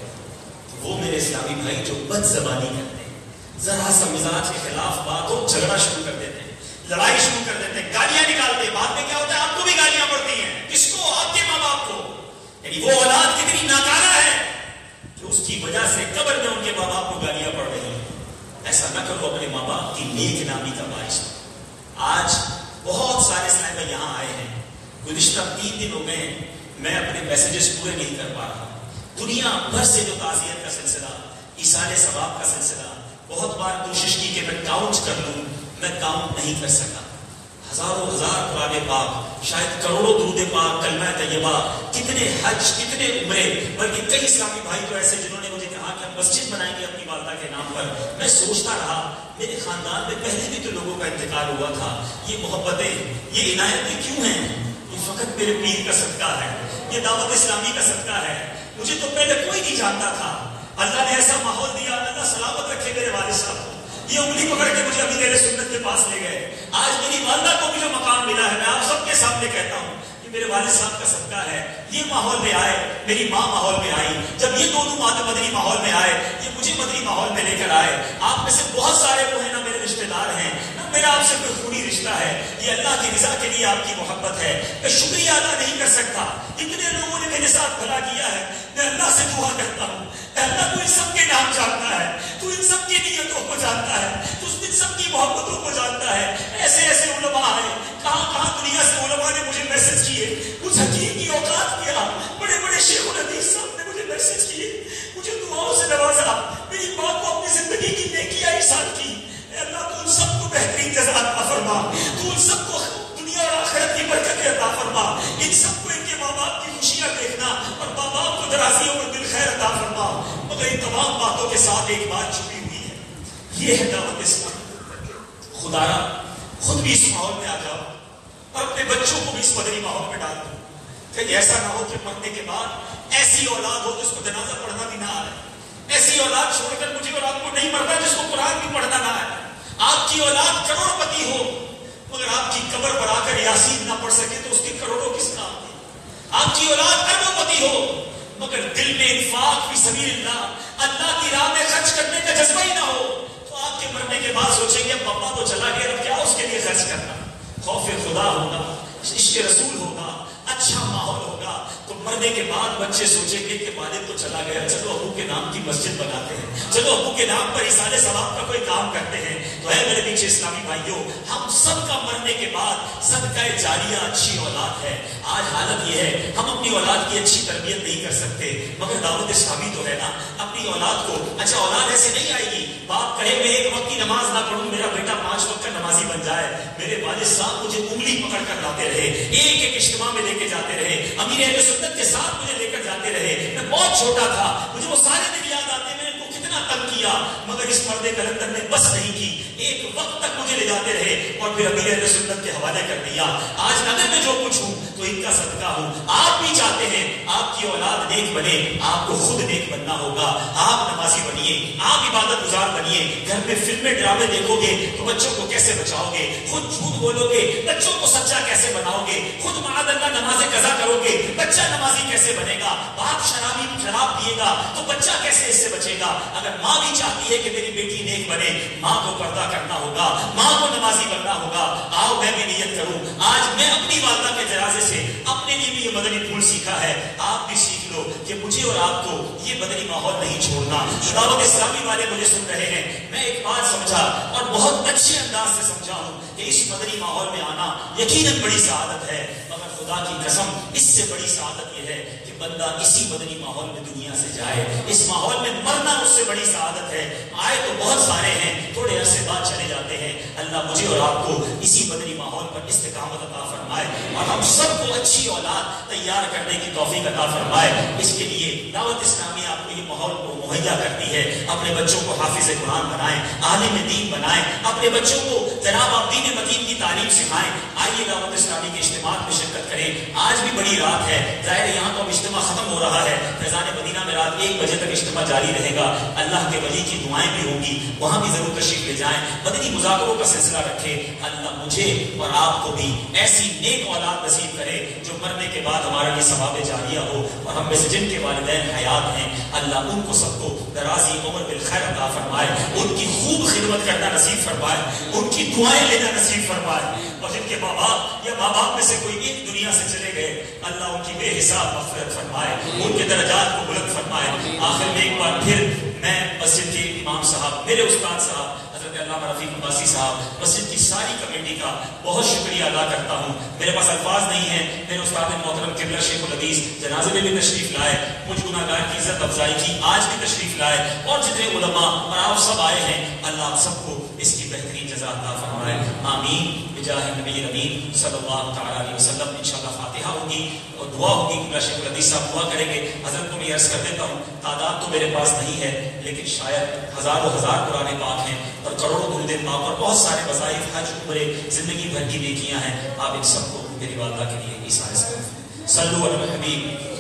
وہ میرے اسلامی بھائی جو بد زبانی کرتے ہیں، ذرا سا مزاج کے خلاف بات ہو جھگڑا شروع کر دیتے ہیں، لڑائی شروع کر دیتے ہیں، گالیاں نکالتے ہیں، بعد میں کیا ہوتا ہے آپ کو بھی گالیاں پڑتی ہیں۔ کس کو؟ آپ کے ماں باپ کو۔ یعنی وہ اولاد کتنی ناکارہ ہے جو اس کی وجہ سے قبر میں ان کے ماں باپ کو گالیاں پڑ رہی ہیں۔ ایسا نہ کرو، اپنے ماں باپ کی نیک نامی کا باعث۔ آج بہت سارے اسلام میں یہاں آئے ہیں، گزشتہ 3 دن ہو گئے ہیں، میں اپنے میسیجز پورے نہیں کر پا رہا۔ دنیا بھر سے جو تعزیت کا سلسلہ، ایصال ثواب کا سلسلہ، بہت بار کوشش کی کہ میں کاؤنٹ کر لوں، میں کاؤنٹ نہیں کر سکا۔ ہزاروں ہزار قرآن پاک، شاید کروڑوں درود پاک، کلمہ طیبہ، کتنے حج، کتنے عمرے، بلکہ کئی اسلامی بھائی تو ایسے جنہوں نے مجھے کہا کہ ہم مسجد بنائیں گے اپنی والدہ کے نام پر۔ میں سوچتا رہا میرے خاندان میں پہلے بھی تو لوگوں کا انتقال ہوا تھا، یہ محبتیں، یہ عنایتیں کیوں ہیں؟ یہ فقط میرے پیر کا صدقہ ہے، یہ دعوت اسلامی کا صدقہ ہے۔ مجھے تو پہلے کوئی نہیں جانتا تھا، اللہ نے ایسا ماحول دیا، اللہ سلامت رکھے میرے والد صاحب کو، یہ انگلی پکڑ کے مجھے ابھی میرے سنت کے پاس لے گئے۔ آج میری والدہ کو بھی جو مقام ملا ہے، میں آپ سب کے سامنے کہتا ہوں کہ میرے والد صاحب کا صدقہ ہے، یہ ماحول میں آئے، میری ماں ماحول میں آئی، جب یہ دونوں مدنی ماحول میں آئے، یہ مجھے مدنی ماحول میں لے کر آئے. آپ میں سے بہت سارے وہ ہیں، نہ میرے رشتے دار ہیں، نہ میرا آپ سے کوئی خونی رشتہ ہے. یہ اللہ کی رضا کے لیے آپ کی محبت ہے. میں شکریہ ادا نہیں کر سکتا. اتنے لوگوں نے میرے ساتھ بھلا کیا ہے. میں اللہ سے دعا کرتا ہوں، اللہ تو ان سب کے نام جانتا ہے، تو ان سب کی نیتوں کو جانتا ہے، تو ان سب کی محبتوں کو جانتا ہے. ایسے ایسے علماء آئے، کہاں کہاں دنیا سے علماء نے مجھے میسج کیے، کچھ حقیقی اوقات کیا، بڑے بڑے شیخ الحدیث صاحب نے مجھے میسج کیے، مجھے دعاؤں سے نوازا، میری ماں کو اپنی زندگی کی نیکیاں ارسال کی. اے اللہ تو ان سب کو بہترین جزا عطا فرما، تو ان سب کو دنیا اور آخرت کی برکتیں عطا فرما. ان سب کو ان کے ماں باپ کی خوشیاں دیکھنا اور ماں باپ کو درازیوں میں دل خیر عطا فرما. مگر ان تمام باتوں کے ساتھ ایک بات چھپی ہوئی ہے، یہ ہے دعوت اسلام. خدا را خود بھی اس ماحول میں آ جاؤ اور اپنے بچوں کو بھی اس مدنی ماحول میں ڈال دو. کہ ایسا نہ ہو کہ مرنے کے بعد ایسی اولاد ہو جس کو جنازہ پڑھنا بھی نہ آئے، ایسی اولاد چھوڑ کر مجھے اور آپ کو نہیں مرنا جس کو قرآن بھی پڑھنا نہ آئے. آپ کی اولاد کروڑ پتی ہو مگر آپ کی قبر پر آ کر یاسین نہ پڑھ سکے تو اس کے کروڑوں کس کام کے. آپ کی اولاد اربوں پتی ہو مگر دل میں انفاق فی سبیل اللہ، اللہ کی راہ میں خرچ کرنے کا جذبہ ہی نہ ہو تو آپ کے مرنے کے بعد سوچیں گے پپا تو چلا گیا، اب کیا اس کے لیے خرچ کرنا. خوف خدا ہوگا، عشق رسول ہوگا، اچھا ماحول ہوگا تو مرنے کے بعد بچے سوچیں گے کہ والد تو چلا گیا، چلو ابو کے نام کی مسجد بناتے ہیں، چلو ابو کے نام پر اِیصال ثواب کا کوئی کام کرتے ہیں. تو ہے میرے پیچھے اسلامی بھائیوں، ہم سب کا مرنے کے بعد صدقہ جاریہ اچھی اولاد ہے. آج حالت یہ ہے ہم اپنی اولاد کی اچھی تربیت نہیں کر سکتے، مگر دعوت اسلامی تو ہے نا اپنی اولاد کو. اچھا اولاد ایسے نہیں آئے گی، باپ کہے میں ایک وقت کی نماز نہ پڑھوں میرا بیٹا 5 وقت کا نمازی بن جائے. میرے والد صاحب مجھے انگلی پکڑ کر لاتے رہے، ایک ایک اجتماع میں لے کے جاتے رہے، امیر اہل سنت کے ساتھ مجھے لے کر جاتے رہے. میں بہت چھوٹا تھا، مجھے وہ سارے دن یاد آتے، میں نے کتنا تنگ کیا مگر اس مرد کلندر نے بس نہیں کی، ایک وقت تک مجھے لے جاتے رہے اور پھر امیر اہل سنت کے حوالے کر دیا. آج اگر میں جو کچھ ہوں تو ان کا صدقہ ہوں. آپ بھی چاہتے ہیں آپ کی اولاد نیک بنے، آپ کو خود نیک بننا ہوگا. آپ نمازی بنیے، آپ عبادت گزار بنیے. گھر میں فلمیں ڈرامے دیکھو گے تو بچوں کو کیسے بچاؤ گے؟ خود جھوٹ بولو گے بچوں کو سچا کیسے بناؤ گے؟ خود معاذ اللہ نماز قضا کرو گے بچہ نمازی کیسے بنے گا؟ باپ شراب پیے گا تو بچہ کیسے اس سے بچے گا؟ اگر ماں بھی چاہتی ہے کہ میری بیٹی نیک بنے، ماں کو پردہ کرنا ہوگا، ماں کو نمازی بننا ہوگا. آؤ میں بھی نیت کروں، آج میں اپنی والدہ کے جنازے سے اپنے لیے بھی یہ مدنی پھول سیکھا ہے. آپ بھی سیکھ لو کہ مجھے اور آپ کو یہ مدنی ماحول نہیں چھوڑنا. دعوت اسلامی والے مجھے سن رہے ہیں، میں ایک بات سمجھا اور بہت اچھے انداز سے سمجھا ہوں کہ اس مدنی ماحول میں آنا یقیناً بڑی سعادت ہے، مگر خدا کی قسم اس سے بڑی سعادت یہ ہے کہ بندہ اسی مدنی ماحول میں دنیا سے جائے. اس ماحول میں مرنا اس سے بڑی سعادت ہے. آئے تو بہت سارے ہیں، تھوڑے عرصے بعد چلے جاتے ہیں. اللہ مجھے اور آپ کو اسی مدنی ماحول پر استقامت عطا فرمائے اور ہم سب کو اچھی اولاد تیار کرنے کی توفیق عطا فرمائے. اس کے لیے دعوت اسلامی آپ کو یہ ماحول کو مہیا کرتی ہے. اپنے بچوں کو حافظ قرآن بنائیں، عالم دین بنائیں، اپنے بچوں کو جناب آپ دین متین کی تعلیم سکھائیں. آئیے دعوت اسلامی کے اجتماع میں شرکت کریں. آج بھی بڑی رات ہے، ظاہر ہے یہاں تو اب اجتماع ختم ہو رہا ہے، فیضان مدینہ میں رات 1 بجے تک اجتماع جاری رہے گا. اللہ کے ولی کی دعائیں بھی ہوں گی، وہاں بھی ضرور تشریف لے جائیں. مدنی مذاکروں کا سلسلہ رکھے. اللہ مجھے اور آپ کو بھی ایسی نیک اولاد نصیب کرے جو مرنے کے بعد ہمارے لیے ثواب جاریہ ہو. اور ہم میں سے جن کے والدین حیات ہیں اللہ ان کو سب کو درازی عمر بالخیر عطا فرمائے، ان کی خوب خدمت کرنا نصیب فرمائے، ان کی دعائیں لینا نصیب فرمائے. اور جن کے ماں باپ یا ماں باپ میں سے کوئی ایک دنیا سے چلے گئے اللہ ان کی بے حساب مغفرت فرمائے، ان کے درجات کو بلند فرمائے. آخر میں ایک بار پھر میں مسجد کے امام صاحب، میرے استاد صاحب حضرت علامہ رفیق عباسی صاحب، مسجد کی ساری کمیٹی کا بہت شکریہ ادا کرتا ہوں. میرے پاس الفاظ نہیں ہیں. میرے استاد محترم قبلہ شیخ الحدیث جنازے میں بھی تشریف لائے، مجھ گناہگار کی عزت افزائی کی، آج بھی تشریف لائے، اور جتنے علماء اور آپ سب آئے ہیں اللہ آپ سب کو اس کی بہترین جزا عطا فرمائے. آمین بجاہ نبی امین صلی اللہ تعالیٰ علیہ وسلم. انشاءاللہ فاتحہ ہوگی اور دعا ہوگی. قبلہ شیخ الحدیث صاحب دعا کریں گے. حضرت کو میں عرض کر دیتا ہوں، تعداد تو میرے پاس نہیں ہے لیکن شاید ہزاروں ہزار قرآن پاک ہیں اور کروڑوں درود پاک اور بہت سارے وظائف، حج، عمرے، زندگی بھر کی نیکیاں ہیں. آپ ان سب کو میری والدہ کے لیے ایثار کریں. صلو علی الحبیب